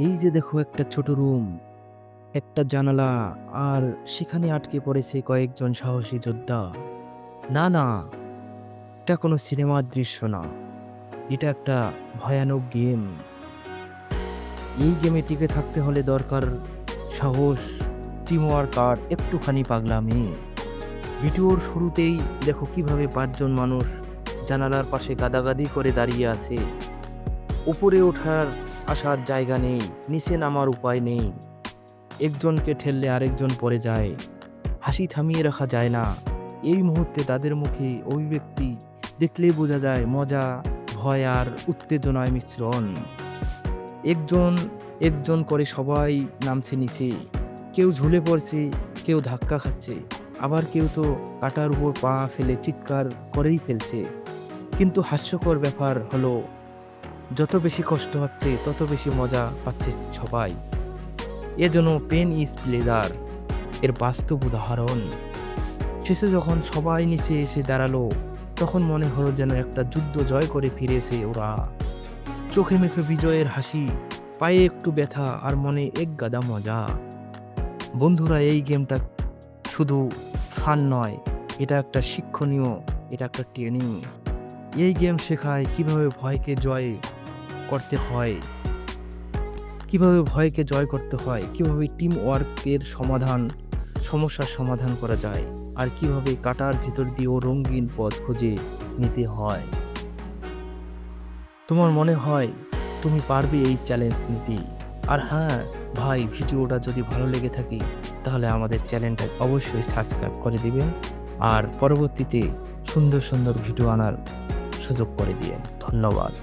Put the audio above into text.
এই যে দেখো একটা ছোট রুম, একটা জানালা, আর সেখানে আটকে পড়েছে কয়েকজন সাহসী যোদ্ধা। না না, এটা কোনো সিনেমার দৃশ্য না, এটা একটা ভয়ানক গেম। এই গেমে টিকে থাকতে হলে দরকার সাহস, টিমওয়ার্ক আর একটুখানি পাগলামি। ভিডিওর শুরুতেই দেখো কিভাবে পাঁচজন মানুষ জানালার পাশে গাদাগাদি করে দাঁড়িয়ে আছে। উপরে ওঠার আসার জায়গা নেই, নিচে নামার উপায় নেই। একজনকে ঠেললে আরেকজন পড়ে যায়, হাসি থামিয়ে রাখা যায় না। এই মুহূর্তে তাদের মুখে অভিব্যক্তি দেখলেই বোঝা যায় মজা, ভয় আর উত্তেজনায় মিশ্রণ। একজন একজন করে সবাই নামছে নিচে, কেউ ঝুলে পড়ছে, কেউ ধাক্কা খাচ্ছে, আবার কেউ তো কাটার উপর পা ফেলে চিৎকার করেই ফেলছে। কিন্তু হাস্যকর ব্যাপার হলো, যত বেশি কষ্ট হচ্ছে তত বেশি মজা পাচ্ছে সবাই। এ যেন পেন ইজ প্লেজার এর বাস্তব উদাহরণ। শেষে যখন সবাই নিচে এসে দাঁড়ালো, তখন মনে হলো যেন একটা যুদ্ধ জয় করে ফিরেছে ওরা। চোখে মুখে বিজয়ের হাসি, পায়ে একটু ব্যথা আর মনে এক গাদা মজা। বন্ধুরা, এই গেমটা শুধু ফান নয়, এটা একটা শিক্ষণীয়, এটা একটা ট্রেনিং। এই গেম শেখায় করতে হয় কিভাবে টিম ওয়ার্কের সমস্যার সমাধান করা যায়, আর কিভাবে কাটার ভেতর দিয়েও রঙিন পথ খুঁজে নিতে হয়। তোমার মনে হয় তুমি পারবে এই চ্যালেঞ্জ নিতে? আর হ্যাঁ ভাই, ভিডিওটা যদি ভালো লেগে থাকে তাহলে আমাদের চ্যানেলটা অবশ্যই সাবস্ক্রাইব করে দিবেন, আর পরবর্তীতে সুন্দর সুন্দর ভিডিও আনার সুযোগ করে দিবেন। ধন্যবাদ।